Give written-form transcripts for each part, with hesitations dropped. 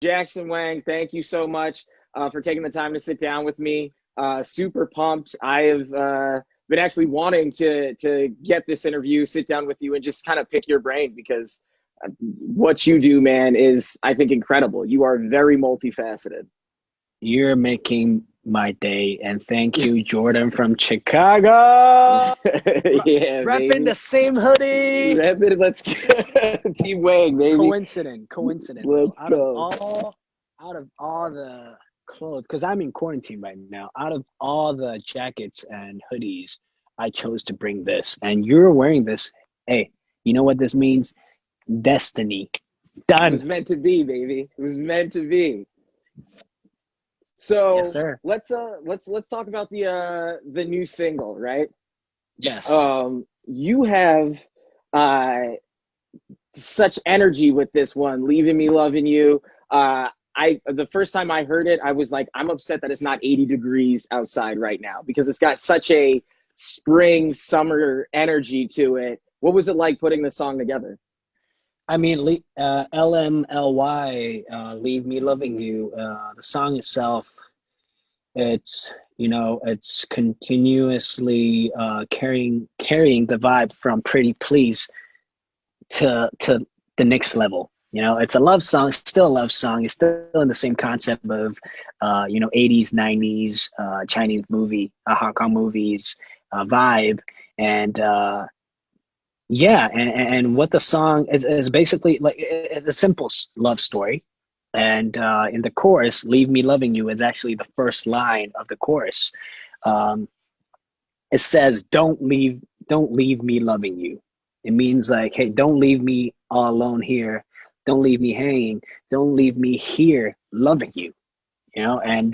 Jackson Wang, thank you so much for taking the time to sit down with me. Super pumped. I have been actually wanting to get this interview, sit down with you, and just kind of pick your brain because what you do, man, is I think incredible. You are very multifaceted. You're making my day, and thank you, Jordan from Chicago. Yeah, Repping baby. the same hoodie. Let's go. Team Wang, baby. Coincident, bro. Let's go. Out of all the clothes, because I'm in quarantine right now. Out of all the jackets and hoodies, I chose to bring this, and you're wearing this. Hey, you know what this means? Destiny. It was Done. meant to be, baby. It was meant to be. Yes, So sir. let's talk about the new single, right? Yes. You have uh such energy with this one, Leaving Me Loving You. I the first time I heard it, I was like, I'm upset that it's not 80 degrees outside right now because it's got such a spring summer energy to it. What was it like putting the song together? I mean, LMLY, Leave Me Loving You, the song itself, it's continuously carrying the vibe from Pretty Please to the next level. It's a love song, it's still a love song. It's still in the same concept of 80s, 90s Chinese movie, Hong Kong movies vibe. And yeah, and what the song is basically like, it's a simple love story. And in the chorus, "Leave Me Loving You" is actually the first line of the chorus. Um, it says, don't leave me loving you." It means like, hey, don't leave me all alone here. Don't leave me hanging. Don't leave me here loving you. And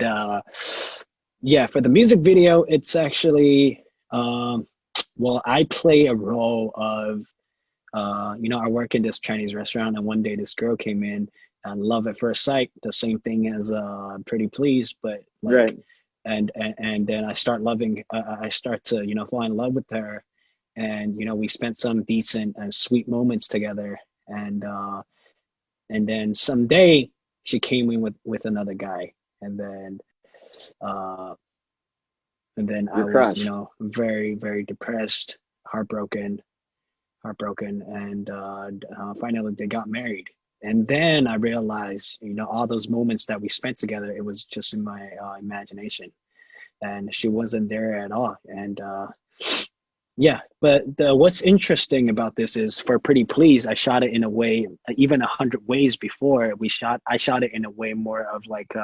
yeah, for the music video, it's actually well, I play a role of I work in this Chinese restaurant, and one day this girl came in, and love at first sight, the same thing as Pretty Please, but like, Right. and then I start to fall in love with her, and we spent some decent and sweet moments together, and then someday she came in with another guy, and then uh, I You're was crushed. very, very depressed, heartbroken, and finally they got married. And then I realized, all those moments that we spent together, it was just in my imagination, and she wasn't there at all. And yeah, but what's interesting about this is, for Pretty Please, I shot it in a way, even 100 ways before I shot it in a way more of like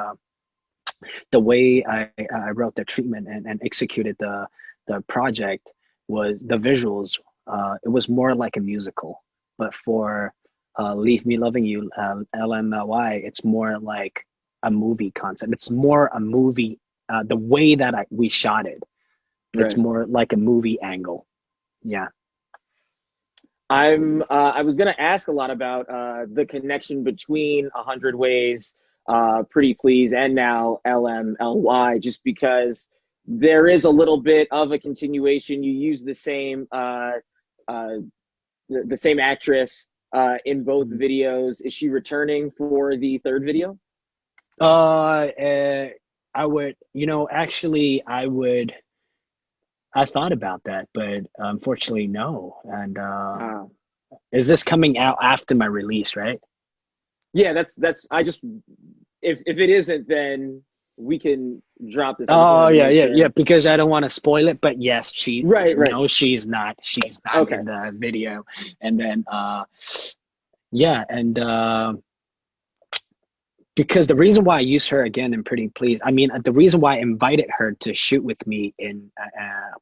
the way I wrote the treatment and executed the project was the visuals. It was more like a musical, but for Leave Me Loving You, LMLY, it's more like a movie concept. It's more a movie. The way that we shot it, it's Right. more like a movie angle. Yeah. I was gonna ask a lot about the connection between 100 Ways, Pretty Please, and now LMLY, just because there is a little bit of a continuation. You use uh, the same actress in both Mhm. videos. Is she returning for the third video? I would, actually, I thought about that, but unfortunately, no. And Uh, is this coming out after my release, right? yeah, that's. I just if it isn't, then we can drop this. I just Oh wanted to yeah, make yeah, sure. because I don't want to spoil it. But yes, Right, right. no, she's not Okay. in the video. And then yeah, and because the reason why I use her again in Pretty Please, I mean, the reason why I invited her to shoot with me in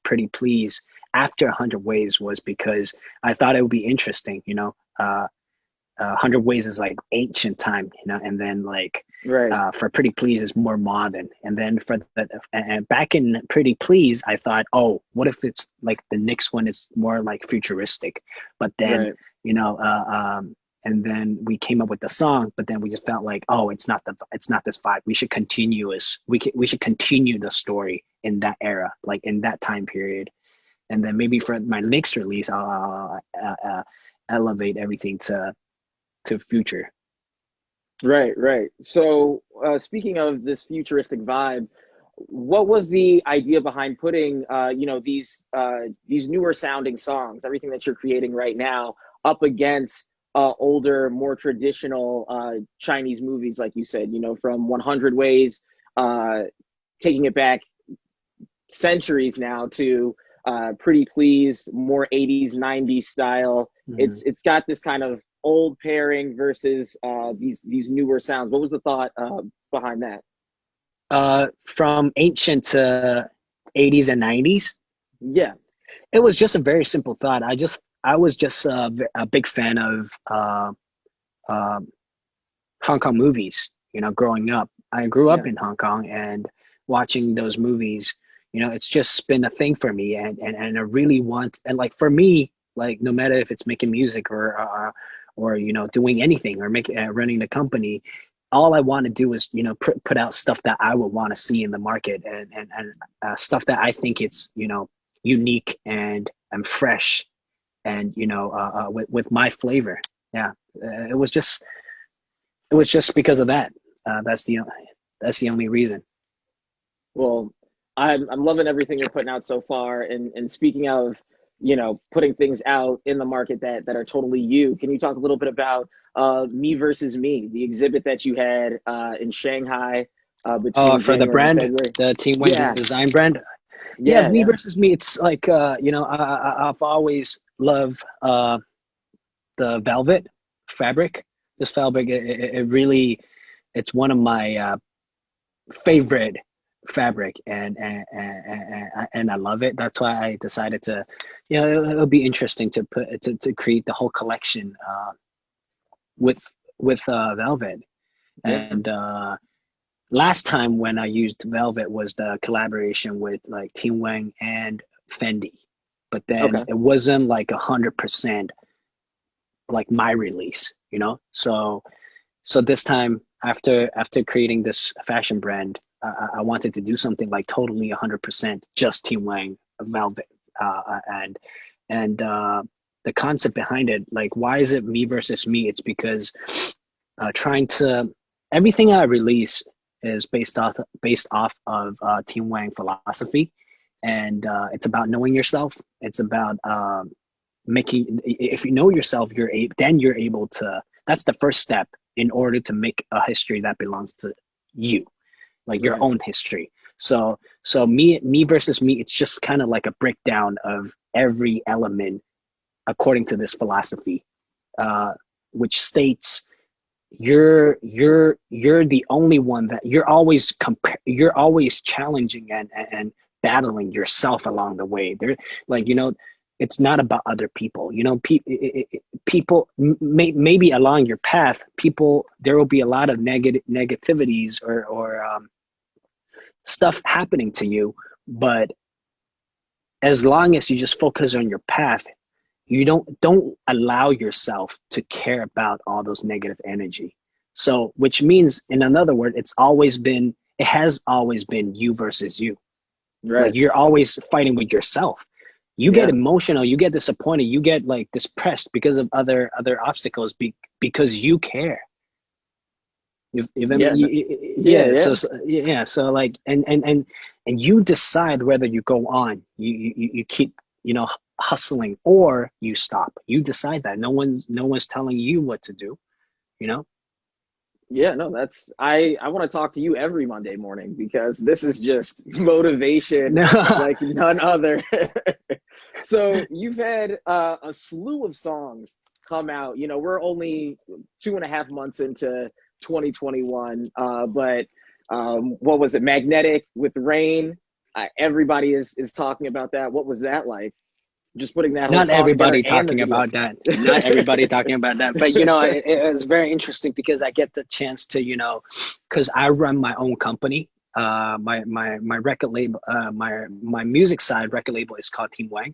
Pretty Please after 100 Ways was because I thought it would be interesting. 100 Ways is like ancient time, and then like Right. for Pretty Please is more modern. And then for the and back in Pretty Please, I thought, oh, what if it's like the next one is more like futuristic? But then, Right. you know, and then we came up with the song, but then we just felt like, oh, it's not this vibe. We should continue the story in that era, like in that time period. And then maybe for my next release, I'll elevate everything to future. Right, right. So, speaking of this futuristic vibe, what was the idea behind putting, these newer sounding songs, everything that you're creating right now, up against older, more traditional Chinese movies, like you said, from 100 Ways, uh, taking it back centuries now to Pretty Please, more 80s, 90s style. Mhm. It's got this kind of old pairing versus these newer sounds. What was the thought behind that? From ancient to 80s and 90s, Yeah, it was just a very simple thought. I was just a big fan of uh, Hong Kong movies. You know, growing up, I grew yeah, up in Hong Kong, and watching those movies, you know, it's just been a thing for me. And I really want, and like for me, like no matter if it's making music or you know doing anything or making running the company, all I want to do is you know put out stuff that I would want to see in the market, and stuff that I think it's you know unique and fresh, and you know with my flavor. Yeah, it was just because of that. That's the only reason. well, I'm loving everything you're putting out so far. And speaking of, putting things out in the market that are totally you, can you talk a little bit about Me Versus Me, the exhibit that you had in Shanghai between For the January and brand, February? the Team Wang Yeah, design brand. Yeah, yeah, me yeah. versus me. It's like you know, I've always loved the velvet fabric. This fabric, it really, it's one of my favorite fabric, and I love it. That's why I decided to, you know, it'll be interesting to to create the whole collection with velvet. Yeah. And last time when I used velvet was the collaboration with like Team Wang and Fendi, but then Okay. it wasn't like 100% like my release, you know. So this time after creating this fashion brand, I wanted to do something like totally 100% just Team Wang velvet, and the concept behind it, like why is it me versus me? It's because trying to everything I release is based off of Team Wang philosophy, and it's about knowing yourself. It's about making if you know yourself, then you're able to. That's the first step in order to make a history that belongs to you, like your Right. own history. So me versus me, it's just kind of like a breakdown of every element according to this philosophy, uh, which states you're the only one that you're always challenging and battling yourself along the way. There, like you know, it's not about other people. You know, people maybe along your path, people there will be a lot of negativities or stuff happening to you, but as long as you just focus on your path, you don't allow yourself to care about all those negative energy. So which means in another word, it has always been you versus you. Like Right. you're always fighting with yourself. You get Yeah. emotional, you get disappointed, you get like depressed because of other obstacles because you care. If I mean, Yeah. Yeah. yeah, Yeah. yeah, so like, and you decide whether you go on, you keep, you know, hustling or you stop. You decide that. No one's telling you what to do, you know? Yeah, no, that's I want to talk to you every Monday morning because this is just motivation No. like none other. So you've had a slew of songs come out. We're only 2.5 months into 2021, but what was it? Magnetic with Rain. Everybody is talking about that. What was that like? Just putting that whole Not song together everybody and the talking video. about that. Not everybody talking about that. But you know, it's very interesting because I get the chance to, you know, because I run my own company. My record label, my music side record label is called Team Wang,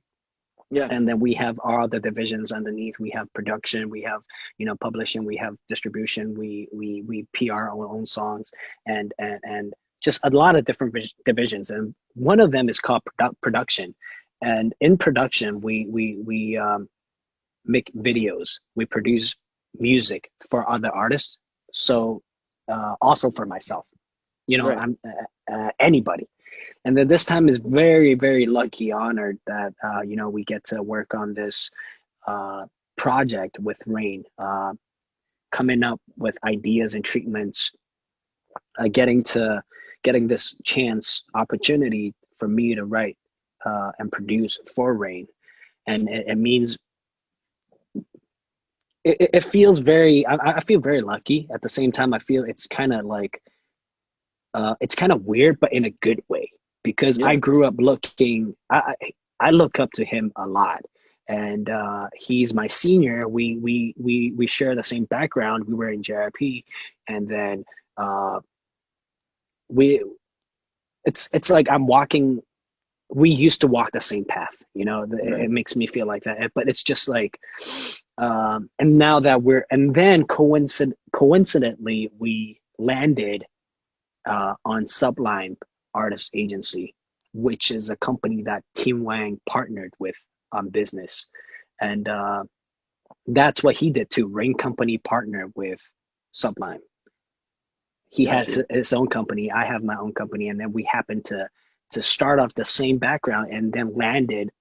Yeah. and then we have all the divisions underneath. We have production, we have you know publishing, we have distribution, we PR our own songs, and just a lot of different divisions. And one of them is called production, and in production we make videos, we produce music for other artists, So also for myself, Right. I'm anybody. And then this time is very, very lucky, honored that we get to work on this uh, project with Rain, coming up with ideas and treatments, getting this chance opportunity for me to write and produce for Rain, and it means it feels very. I feel very lucky. At the same time, I feel it's kind of like it's kind of weird, but in a good way because I Yeah. grew up looking. I look up to him a lot, and he's my senior. We share the same background. We were in JRP, and then uh, we it's like I'm walking. We used to walk the same path. It Right. makes me feel like that. But it's just like, and now that and then coincidentally, we landed on Sublime Artist Agency, which is a company that Team Wang partnered with on business. And that's what he did too. Rain Company partnered with Sublime. He Got has you. his own company. I have my own company. And then we happened to start off the same background and then landed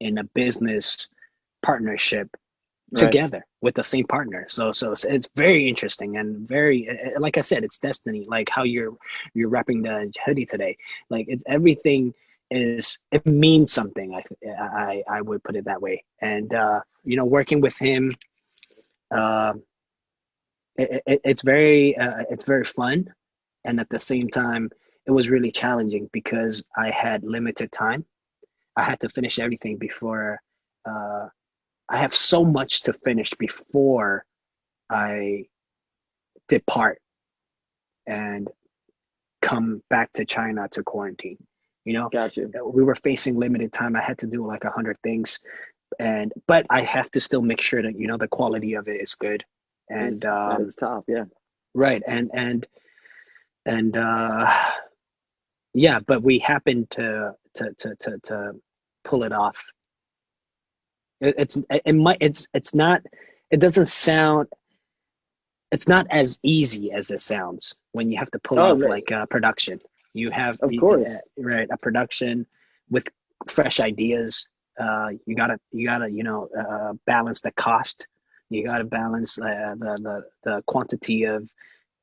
in a business partnership Right. together with the same partner. So it's very interesting and very, like I said, it's destiny. Like how you're wrapping the hoodie today. Like it's everything it means something. I would put it that way. And working with him, uh, it's very fun, and at the same time, it was really challenging because I had limited time. I had to finish everything before. Uh, I have so much to finish before I depart and come back to China to quarantine. You know, Got you. we were facing limited time. I had to do like 100 things, but I have to still make sure that the quality of it is good. And At its top. Yeah. right, and yeah, but we happened to pull it off. It's not. It doesn't sound. It's not as easy as it sounds when you have to pull Oh, off like a production. You have of course. right a production with fresh ideas. You gotta balance the cost. You gotta balance the quantity of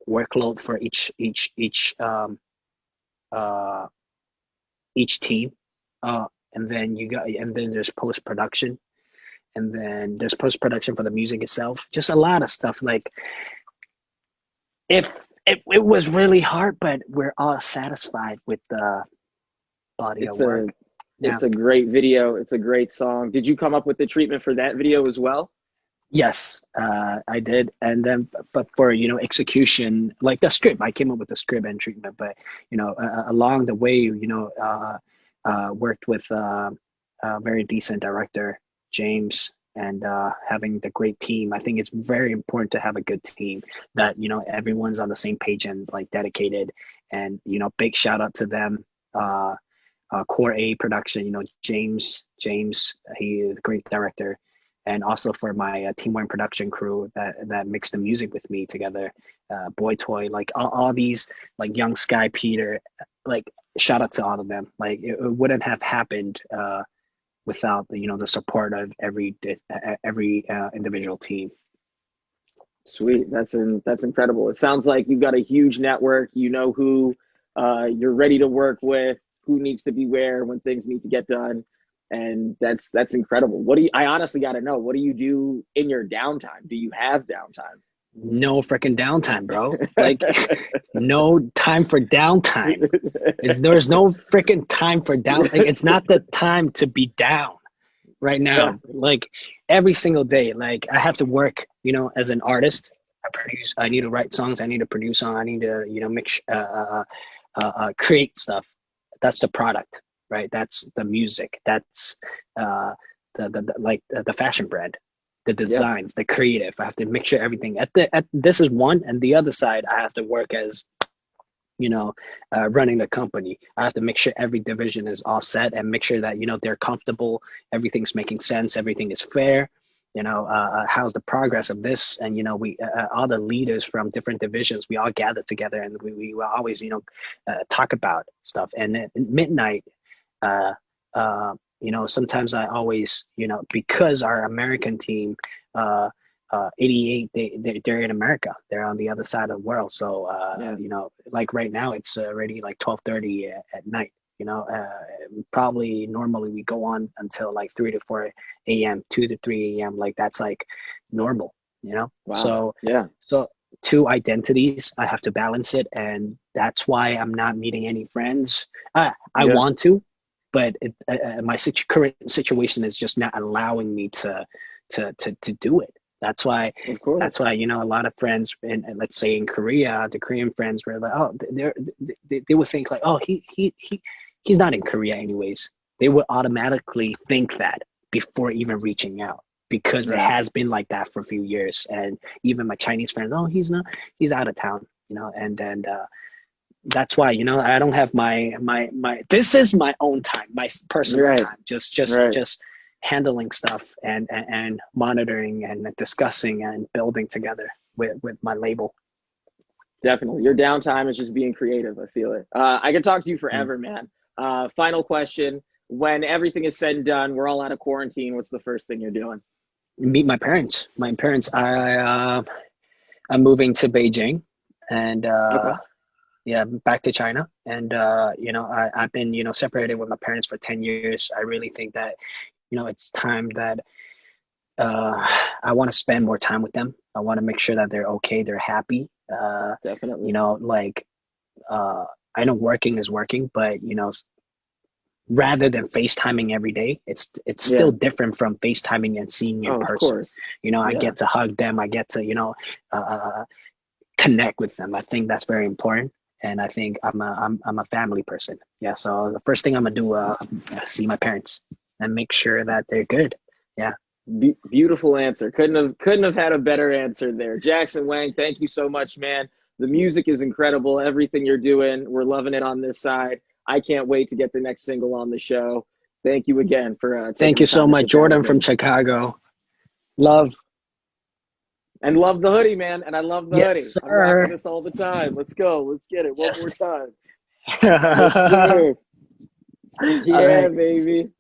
workload for uh, each team. Uh, and then there's post production, and then there's post production for the music itself. Just a lot of stuff. Like if it was really hard, but we're all satisfied with the body of It's a work. Yeah. it's a great video. It's a great song. Did you come up with the treatment for that video as well? Yes, I did, and then but for execution, like the script, I came up with the script and treatment, but along the way, worked with a very decent director, James, and having the great team. I think it's very important to have a good team that everyone's on the same page and like dedicated, and big shout out to them. Core A production, James, he is a great director, and also for my Team One production crew that mixed the music with me together, Boy Toy, like all these like Young Sky Peter, like shout out to all of them. Like it wouldn't have happened without the support of every individual team. Sweet. That's incredible. It sounds like you've got a huge network. You know who you're ready to work with, who needs to be where when things need to get done. And that's incredible. I honestly got to know, what do you do in your downtime? Do you have downtime? No freaking downtime, bro. Like no time for downtime. There's no freaking time for down. Like it's not the time to be down right Yeah. now. Like every single day, like I have to work. As an artist, I produce. I need to write songs. I need to produce songs. I need to mix, create stuff. That's the product, right? That's the music. That's uh, the fashion brand, the Yeah. designs, the creative. I have to make sure everything at this is one, and the other side I have to work as running the company. I have to make sure every division is all set and make sure that they're comfortable, everything's making sense, everything is fair, how's the progress of this? And we all the leaders from different divisions, we all gather together, and we will always talk about stuff. And at midnight, uh, sometimes I always, because our American team, 88, they're in America. They're on the other side of the world. So, Yeah. like right now, it's already like 12:30 at night. Probably normally we go on until like 3 to 4 a.m., 2 to 3 a.m. Like that's like normal. Wow. So Yeah. so two identities, I have to balance it, and that's why I'm not meeting any friends. I Yeah. want to, but my current situation is just not allowing me to do it. That's why Of course. a lot of friends let's say in Korea, the Korean friends were like, oh, they would think like, oh, he's not in Korea anyways. They would automatically think that before even reaching out, because it Right. has been like that for a few years. And even my Chinese friends, oh, he's out of town, and that's why, I don't have my this is my own time, my personal Right. time, Right. just handling stuff and monitoring and discussing and building together with my label. Definitely. Your downtime is just being creative. I feel it. I could talk to you Mm. forever, man. Final question. When everything is said and done, we're all out of quarantine. What's the first thing you're doing? Meet my parents. I'm moving to Beijing, and Okay. yeah, back to China. And I've been separated with my parents for 10 years. I really think that it's time that uh, I want to spend more time with them. I want to make sure that they're okay, they're happy. Definitely. Like uh, I know working is working, but rather than FaceTiming every day, it's still Yeah. different from FaceTiming and seeing in Oh, of person. course. I Yeah. get to hug them, I get to connect with them. I think that's very important. And I think I'm a family person. Yeah. So the first thing I'm gonna do, see my parents and make sure that they're good. Yeah. Beautiful answer. Couldn't have had a better answer there. Jackson Wang, thank you so much, man. The music is incredible. Everything you're doing, we're loving it on this side. I can't wait to get the next single on the show. Thank you again for taking Thank the you so time to much, sit down with Jordan from me. Chicago. Love. And love the hoodie, man. And I love the Yes, hoodie. I'm rocking sir. this all the time. Let's go. Let's get it one Yes. more time. Yes, sir. All Yeah, right. baby.